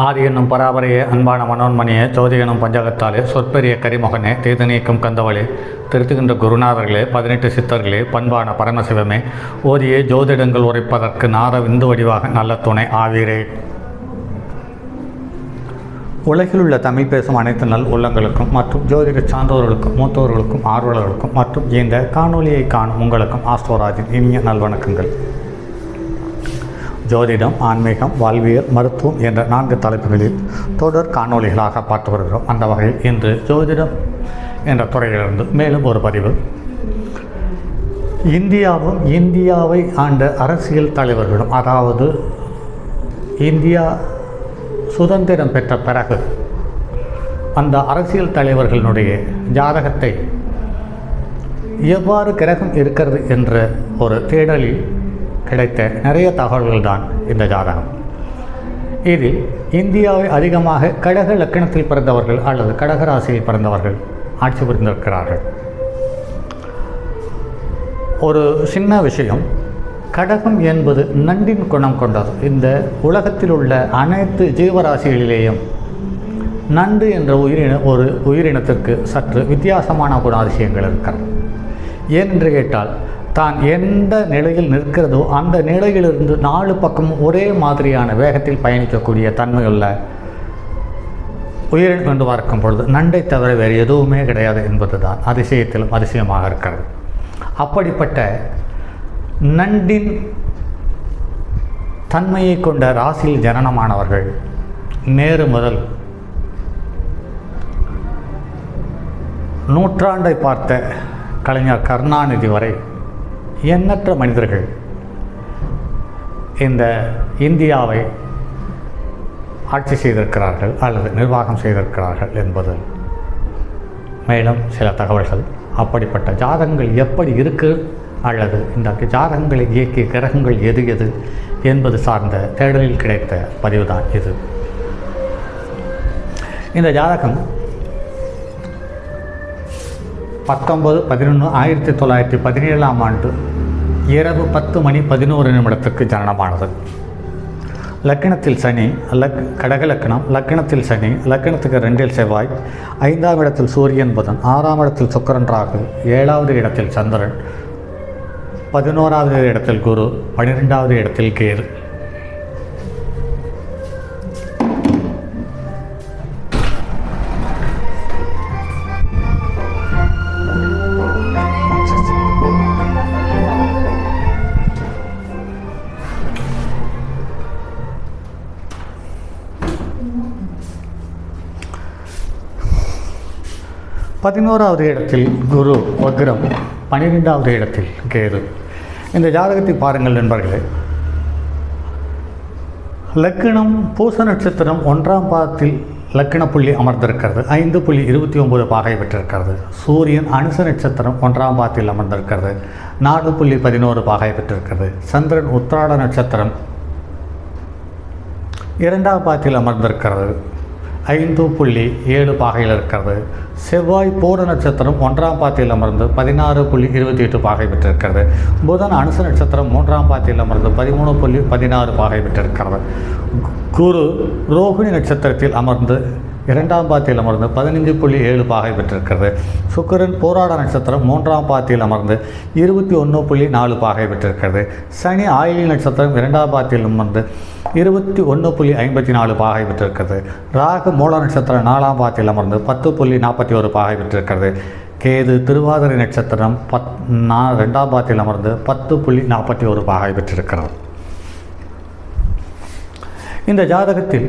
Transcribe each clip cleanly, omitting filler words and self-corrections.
ஆதி என்னும் பராபரையே அன்பான மனோன்மணியே ஜோதி எனும் பஞ்சகத்தாலே சொற்பெரிய கரிமுகனே தீது நீக்கும் கந்தவளே திருத்துகின்ற குருநாதர்களே 18 சித்தர்களே பண்பான பரமசிவமே ஓதியே ஜோதிடங்கள் உரைப்பதற்கு நார விந்து வடிவாக நல்ல துணை ஆவீரே. உலகில் உள்ள தமிழ் பேசும் அனைத்து நல் உள்ளங்களுக்கும் மற்றும் ஜோதிட சான்றோர்களுக்கும் மூத்தோர்களுக்கும் ஆர்வலர்களுக்கும் மற்றும் இந்த காணொலியை காணும் உங்களுக்கும் ஆஸ்ட்ரோராஜின் இனிய நல்வணக்கங்கள். ஜோதிடம், ஆன்மீகம், வாழ்வியல், மருத்துவம் என்ற 4 தலைப்புகளில் தொடர் காணொலிகளாக பார்த்து வருகிறோம். அந்த வகையில் இன்று ஜோதிடம் என்ற துறையிலிருந்து மேலும் ஒரு பதிவு. இந்தியாவை ஆண்ட அரசியல் தலைவர்களும், அதாவது இந்தியா சுதந்திரம் பெற்ற பிறகு அந்த அரசியல் தலைவர்களுடைய ஜாதகத்தை எவ்வாறு கிரகம் இருக்கிறது என்ற ஒரு தேடலில் கிடைத்த நிறைய தகவல்கள் தான் இந்த ஜாதகம். இதில் இந்தியாவை அதிகமாக கடக லக்கணத்தில் பிறந்தவர்கள் அல்லது கடகராசியில் பிறந்தவர்கள் ஆட்சி புரிந்திருக்கிறார்கள். ஒரு சின்ன விஷயம், கடகம் என்பது நண்டின் குணம் கொண்டது. இந்த உலகத்தில் உள்ள அனைத்து ஜீவராசிகளிலேயும் நண்டு என்ற ஒரு உயிரினத்திற்கு சற்று வித்தியாசமான குணாதிசயங்கள் இருக்கிறது. ஏனென்று கேட்டால், தான் எந்த நிலையில் நிற்கிறதோ அந்த நிலையிலிருந்து 4 பக்கமும் ஒரே மாதிரியான வேகத்தில் பயணிக்கக்கூடிய தன்மையுள்ள உயிரினம் என்று பார்க்கும் பொழுது நண்டை தவிர வேறு எதுவுமே கிடையாது என்பது தான் அதிசயத்திலும் அதிசயமாக இருக்கிறது. அப்படிப்பட்ட நண்டின் தன்மையை கொண்ட ராசியில் ஜனனமானவர்கள் நேரு முதல் நூற்றாண்டை பார்த்த கலைஞர் கருணாநிதி வரை எண்ணற்ற மனிதர்கள் இந்த இந்தியாவை ஆட்சி செய்திருக்கிறார்கள் அல்லது நிர்வாகம் செய்திருக்கிறார்கள் என்பது மேலும் சில தகவல்கள். அப்படிப்பட்ட ஜாதகங்கள் எப்படி இருக்கு அல்லது இந்த ஜாதகங்களை இயக்கிய கிரகங்கள் எது எது என்பது சார்ந்த தேடலில் கிடைத்த பதிவுதான் இது. இந்த ஜாதகம் 19/11/1917 ஆண்டு இரவு 10:11 ஜனனமானது. லக்கணத்தில் சனி, கடக லக்கணம், லக்கணத்தில் சனி, லக்கணத்துக்கு 2இல் செவ்வாய், 5ஆம் இடத்தில் சூரியன் புதன், 6ஆம் இடத்தில் சுக்கிரன் ராகு, 7வது இடத்தில் சந்திரன், 11வது இடத்தில் குரு, 12வது இடத்தில் கேது. பதினோராவது இடத்தில் குரு வக்ரம், 12வது இடத்தில் கேது. இந்த ஜாதகத்தை பாருங்கள் நண்பர்களே. லக்கணம் பூச நட்சத்திரம் 1ஆம் பாதத்தில் லக்கண புள்ளி அமர்ந்திருக்கிறது, 5.29 பாகை பெற்றிருக்கிறது. சூரியன் அனுச நட்சத்திரம் 1ஆம் பாதத்தில் அமர்ந்திருக்கிறது, 4.11 பாகை பெற்றிருக்கிறது. சந்திரன் உத்திராட நட்சத்திரம் 2ஆம் பாதத்தில் அமர்ந்திருக்கிறது, 5.7 பாகையில் இருக்கிறது. செவ்வாய் பூர நட்சத்திரம் 1ஆம் பாதத்தில் அமர்ந்து 16.28 பாகை பெற்றிருக்கிறது. புதன் அனுச நட்சத்திரம் 3ஆம் பாதத்தில் அமர்ந்து 13.16 பாகை பெற்றிருக்கிறது. குரு ரோகிணி நட்சத்திரத்தில் அமர்ந்து 2ஆம் பாதத்தில் அமர்ந்து 15.7 பாகை பெற்றிருக்கிறது. சுக்கிரன் போராட நட்சத்திரம் 3ஆம் பாதத்தில் அமர்ந்து 21.4 பாகை பெற்றிருக்கிறது. சனி ஆயிலி நட்சத்திரம் 2ஆம் பாதத்தில் அமர்ந்து 21.54 பாகை பெற்றிருக்கிறது. ராகு மூல நட்சத்திரம் 4ஆம் பாதத்தில் அமர்ந்து 10.41 பாகை பெற்றிருக்கிறது. கேது திருவாதிரை நட்சத்திரம் 2ஆம் பாதத்தில் அமர்ந்து 10.41 பாகை பெற்றிருக்கிறது. இந்த ஜாதகத்தில்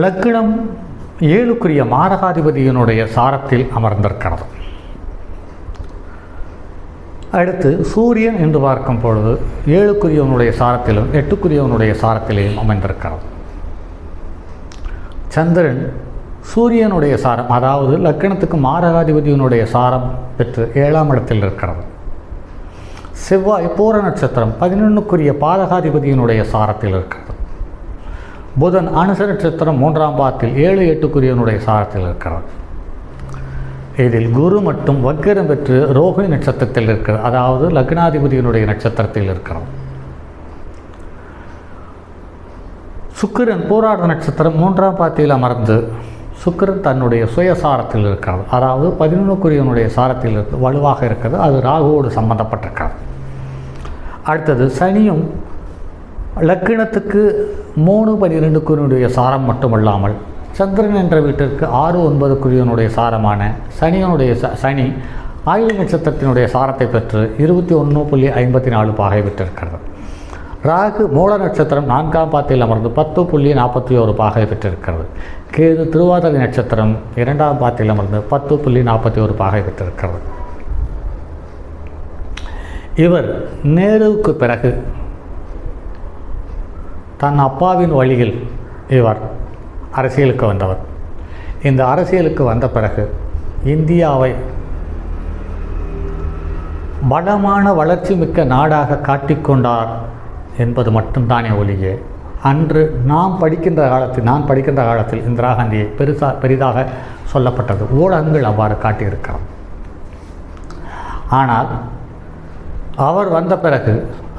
லக்னம் 7க்குரிய மாரகாதிபதியினுடைய சாரத்தில் அமர்ந்திருக்கிறது. அடுத்து சூரியன் என்று பார்க்கும் பொழுது 7க்குரியவனுடைய சாரத்திலும் 8க்குரியவனுடைய சாரத்திலேயும் அமைந்திருக்கிறது. சந்திரன் சூரியனுடைய சாரம், அதாவது லக்கணத்துக்கு மாரகாதிபதியினுடைய சாரம் பெற்று 7ஆம் இடத்தில் இருக்கிறது. செவ்வாய் பூர நட்சத்திரம் 11க்குரிய பாதகாதிபதியினுடைய சாரத்தில் இருக்கிறது. புதன் அனுச நட்சத்திரம் 3ஆம் பாதத்தில் 7, 8க்குரியவனுடைய சாரத்தில் இருக்கிறது. இதில் குரு மட்டும் வக்கிரம் பெற்று ரோகிணி நட்சத்திரத்தில் இருக்கிறது, அதாவது லக்னாதிபதியினுடைய நட்சத்திரத்தில் இருக்கிறது. சுக்கிரன் பூராட நட்சத்திரம் 3ஆம் பாத்தியில் அமர்ந்து சுக்கிரன் தன்னுடைய சுயசாரத்தில் இருக்கிறது. அதாவது 11க்குரியவனுடைய சாரத்தில் வலுவாக இருக்கிறது. அது ராகுவோடு சம்பந்தப்பட்டிருக்கிறது. அடுத்தது சனியும் லக்கினத்துக்கு 3-12க்குரிய சாரம் மட்டுமல்லாமல் சந்திரன் என்ற வீட்டிற்கு 6-9க்குரியவனுடைய சாரமான சனி ஆயுள நட்சத்திரத்தினுடைய சாரத்தை பெற்று 21.54 பாகை பெற்றிருக்கிறது. ராகு மூல நட்சத்திரம் 4ஆம் பாத்தியில் அமர்ந்து 10.41 பாகை பெற்றிருக்கிறது. கேது திருவாதிரை நட்சத்திரம் 2ஆம் பாத்தியில் அமர்ந்து 10.41 பாகை பெற்றிருக்கிறது. இவர் நேருவுக்கு பிறகு தன் அப்பாவின் வழியில் இவர் அரசியலுக்கு வந்தவர். இந்த அரசியலுக்கு வந்த பிறகு இந்தியாவை வளமான வளர்ச்சி மிக்க நாடாக காட்டிக்கொண்டார் என்பது மட்டும்தானே ஒழிய அன்று நான் படிக்கின்ற காலத்தில் இந்திரா காந்தியை பெரிதாக சொல்லப்பட்டது. ஊடகங்கள் அவ்வாறு காட்டியிருக்கிறார். ஆனால் அவர் வந்த பிறகு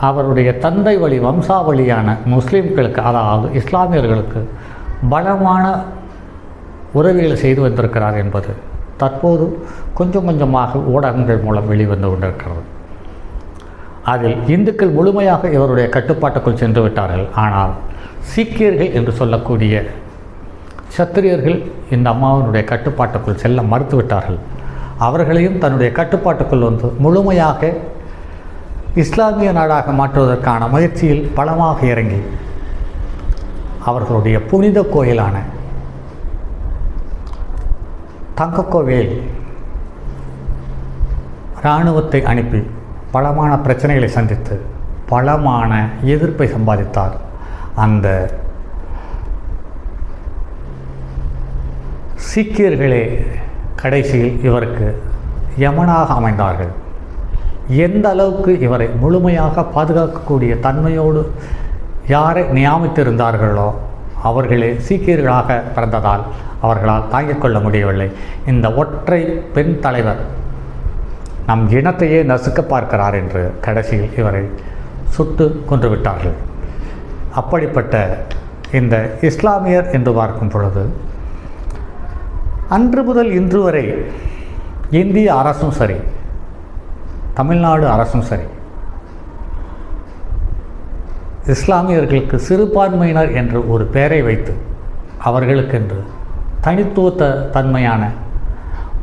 அவருடைய தந்தை வழி வம்சாவளியான முஸ்லீம்களுக்கு, அதாவது இஸ்லாமியர்களுக்கு பலமான உதவிகளை செய்து வந்திருக்கிறார் என்பது தற்போது கொஞ்சம் கொஞ்சமாக ஊடகங்கள் மூலம் வெளிவந்து கொண்டிருக்கிறது. அதில் இந்துக்கள் முழுமையாக இவருடைய கட்டுப்பாட்டுக்குள் சென்று விட்டார்கள். ஆனால் சீக்கியர்கள் என்று சொல்லக்கூடிய சத்திரியர்கள் இந்த அம்மாவினுடைய கட்டுப்பாட்டுக்குள் செல்ல மறுத்துவிட்டார்கள். அவர்களையும் தன்னுடைய கட்டுப்பாட்டுக்குள் வந்து முழுமையாக இஸ்லாமிய நாடாக மாற்றுவதற்கான முயற்சியில் பலமாக இறங்கி அவர்களுடைய புனித கோயிலான தங்கக்கோவில் இராணுவத்தை அனுப்பி பலமான பிரச்சனைகளை சந்தித்து பலமான எதிர்ப்பை சம்பாதித்தார். அந்த சீக்கியர்களே கடைசியில் இவருக்கு யமனாக அமைந்தார்கள். எந்த அளவுக்கு இவரை முழுமையாக பாதுகாக்கக்கூடிய தன்மையோடு யாரை நியமித்திருந்தார்களோ அவர்களே சீக்கியர்களாக பிறந்ததால் அவர்களால் தாங்கிக் கொள்ள முடியவில்லை. இந்த ஒற்றை பெண் தலைவர் நம் இனத்தையே நசுக்க பார்க்கிறார் என்று கடைசியில் இவரை சுட்டு கொன்றுவிட்டார்கள். அப்படிப்பட்ட இந்த இஸ்லாமியர் என்று பார்க்கும் பொழுது அன்று முதல் இன்று வரை இந்திய அரசும் சரி, தமிழ்நாடு அரசும் சரி, இஸ்லாமியர்களுக்கு சிறுபான்மையினர் என்று ஒரு பெயரை வைத்து அவர்களுக்கென்று தனித்துவ தன்மையான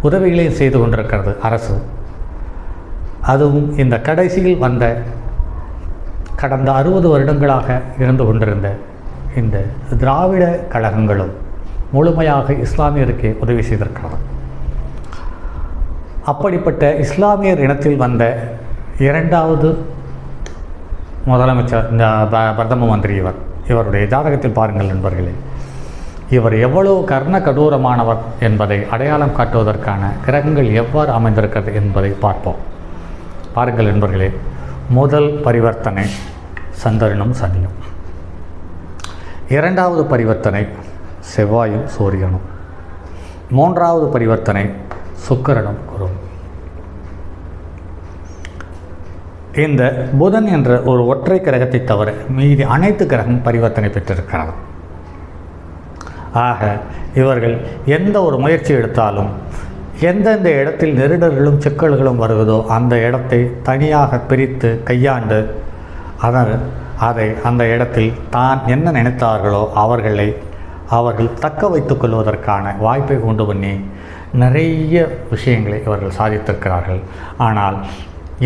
உதவிகளை செய்து கொண்டிருக்கிறது அரசு. அதுவும் இந்த கடைசியில் வந்த கடந்த 60 வருடங்களாக இருந்து கொண்டிருந்த இந்த திராவிட கழகங்களும் முழுமையாக இஸ்லாமியருக்கே உதவி செய்திருக்கிறது. அப்படிப்பட்ட இஸ்லாமியர் இனத்தில் வந்த 2வது முதலமைச்சர் இந்த பிரதம மந்திரி இவருடைய ஜாதகத்தில் பாருங்கள் நண்பர்களே, இவர் எவ்வளவு கர்ண கடூரமானவர் என்பதை அடையாளம் காட்டுவதற்கான கிரகங்கள் எவ்வாறு அமைந்திருக்கிறது என்பதை பார்ப்போம். பாருங்கள் நண்பர்களே, முதல் பரிவர்த்தனை சந்திரனும் சனியும், 2வது பரிவர்த்தனை செவ்வாயும் சூரியனும், 3வது பரிவர்த்தனை சுக்கிரனும் குருவும். இந்த புதன் என்ற ஒரு ஒற்றை கிரகத்தை தவிர மீதி அனைத்து கிரகம் பரிவர்த்தனை பெற்றிருக்கிறது. ஆக இவர்கள் எந்த ஒரு முயற்சி எடுத்தாலும் எந்தெந்த இடத்தில் நெருடர்களும் சிக்கல்களும் வருவதோ அந்த இடத்தை தனியாக பிரித்து கையாண்டு அதை அந்த இடத்தில் தான் என்ன நினைத்தார்களோ அவர்கள் தக்க வைத்து கொள்வதற்கான வாய்ப்பை உண்டு பண்ணி நிறைய விஷயங்களை இவர்கள் சாதித்திருக்கிறார்கள். ஆனால்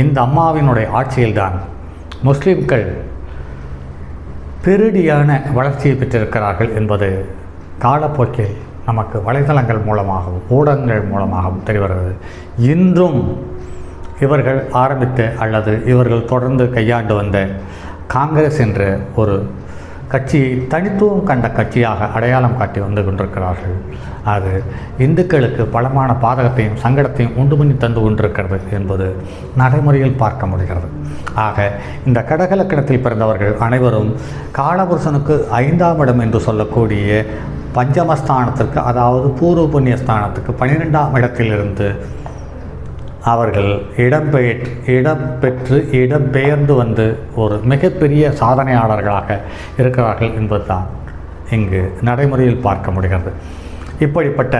இந்த அம்மாவினுடைய ஆட்சியில்தான் முஸ்லிம்கள் பெருடியான வளர்ச்சியை பெற்றிருக்கிறார்கள் என்பது காலப்போக்கில் நமக்கு வலைதளங்கள் மூலமாகவும் ஊடகங்கள் மூலமாகவும் தெரிகிறது. இன்றும் இவர்கள் ஆரம்பித்த அல்லது இவர்கள் தொடர்ந்து கையாண்டு வந்த காங்கிரஸ் என்ற ஒரு கட்சியை தனித்துவம் கண்ட கட்சியாக அடையாளம் காட்டி வந்து கொண்டிருக்கிறார்கள். அது இந்துக்களுக்கு பலமான பாதகத்தையும் சங்கடத்தையும் உண்டு பண்ணி தந்து கொண்டிருக்கிறது என்பது நடைமுறையில் பார்க்க முடிகிறது. ஆக இந்த கடகலக்கணத்தில் பிறந்தவர்கள் அனைவரும் காலபுருஷனுக்கு 5ஆம் இடம் என்று சொல்லக்கூடிய பஞ்சமஸ்தானத்திற்கு, அதாவது பூர்வ புண்ணிய ஸ்தானத்துக்கு 12ஆம் இடத்திலிருந்து அவர்கள் இடம்பெயர்ந்து வந்து ஒரு மிகப்பெரிய சாதனையாளர்களாக இருக்கிறார்கள் என்பதுதான் இங்கு நடைமுறையில் பார்க்க முடிகிறது. இப்படிப்பட்ட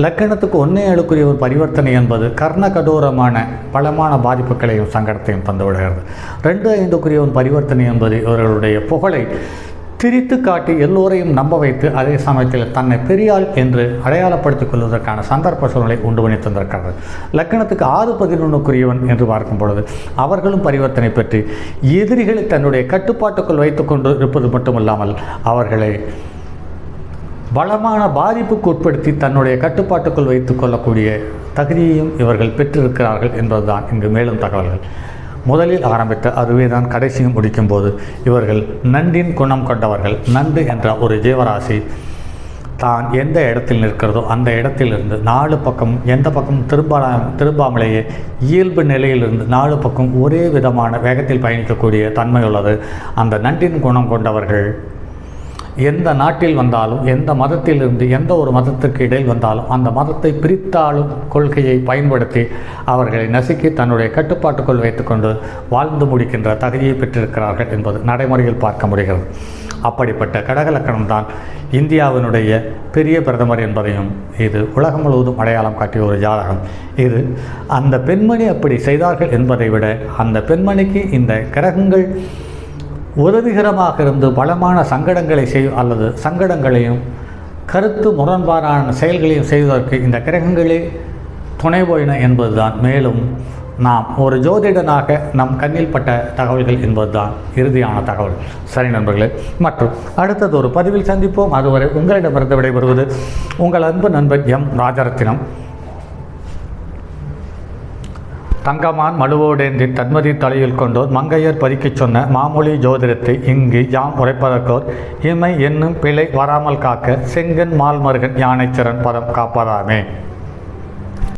லக்கணத்துக்கு 1-7 ஒரு பரிவர்த்தனை என்பது கர்ண கடூரமான பலமான பாதிப்புகளையும் சங்கடத்தையும் தந்துவிடுகிறது. 2-5 ஒரு பரிவர்த்தனை என்பது இவர்களுடைய புகழை திரித்து காட்டி எல்லோரையும் நம்ப வைத்து அதே சமயத்தில் தன்னை பெரியாள் என்று அடையாளப்படுத்திக் கொள்வதற்கான சந்தர்ப்ப சூழ்நிலை உண்டு பண்ணி தந்திருக்கிறது. லக்கணத்துக்கு 6-11 என்று பார்க்கும் பொழுது அவர்களும் பரிவர்த்தனை பெற்று எதிரிகளை தன்னுடைய கட்டுப்பாட்டுக்குள் வைத்துக்கொண்டு இருப்பது மட்டுமல்லாமல் அவர்களை பலமான பாதிப்புக்கு உட்படுத்தி தன்னுடைய கட்டுப்பாட்டுக்குள் வைத்துக் கொள்ளக்கூடிய தகுதியையும் இவர்கள் பெற்றிருக்கிறார்கள் என்பதுதான் இங்கு மேலும் தகவல்கள். முதலில் ஆரம்பித்த அதுவே தான் கடைசியும் முடிக்கும்போது இவர்கள் நண்டின் குணம் கொண்டவர்கள். நண்டு என்ற ஒரு ஜீவராசி தான் எந்த இடத்தில் நிற்கிறதோ அந்த இடத்திலிருந்து 4 பக்கம் எந்த பக்கம் திரும்பாமலேயே இயல்பு நிலையிலிருந்து 4 பக்கம் ஒரே விதமான வேகத்தில் பயணிக்கக்கூடிய தன்மை உள்ளது. அந்த நண்டின் குணம் கொண்டவர்கள் எந்த நாட்டில் வந்தாலும் எந்த மதத்திலிருந்து எந்த ஒரு மதத்திற்கு இடையில் வந்தாலும் அந்த மதத்தை பிரித்தாளும் கொள்கையை பயன்படுத்தி அவர்களை நசுக்கி தன்னுடைய கட்டுப்பாட்டுக்குள் வைத்துக்கொண்டு வாழ்ந்து முடிக்கின்ற தகுதியை பெற்றிருக்கிறார்கள் என்பது நடைமுறையில் பார்க்க முடிகிறது. அப்படிப்பட்ட கடகலக்கணம்தான் இந்தியாவினுடைய பெரிய பிரதமர் என்பதையும் இது உலகம் முழுவதும் அடையாளம் காட்டிய ஒரு ஜாதகம். இது அந்த பெண்மணி அப்படி செய்தார்கள் என்பதை விட அந்த பெண்மணிக்கு இந்த கிரகங்கள் உதவிகரமாக இருந்து பலமான சங்கடங்களை அல்லது சங்கடங்களையும் கருத்து முரண்பாடான செயல்களையும் செய்வதற்கு இந்த கிரகங்களே துணை போயின என்பதுதான் மேலும் நாம் ஒரு ஜோதிடனாக நம் கண்ணில் பட்ட தகவல்கள் என்பதுதான் இறுதியான தகவல். சரி நண்பர்களே, மற்றும் அடுத்தது ஒரு பதிவில் சந்திப்போம். அதுவரை உங்களிடமிருந்து விடைபெறுவது உங்கள் அன்பு நண்பன் எம் ராஜரத்தினம். தங்கமான் மழுவோடேந்தி தன்மதி தலையில் கொண்டோர் மங்கையர் பதிக்கச் சொன்ன மாமொழி ஜோதிடத்தை இங்கு யாம் உரைப்பதற்கோர் இமை என்னும் பிழை வராமல் காக்க செங்கன் மால்மருகன் யானைச்சிறன் பதம் காப்பதாமே.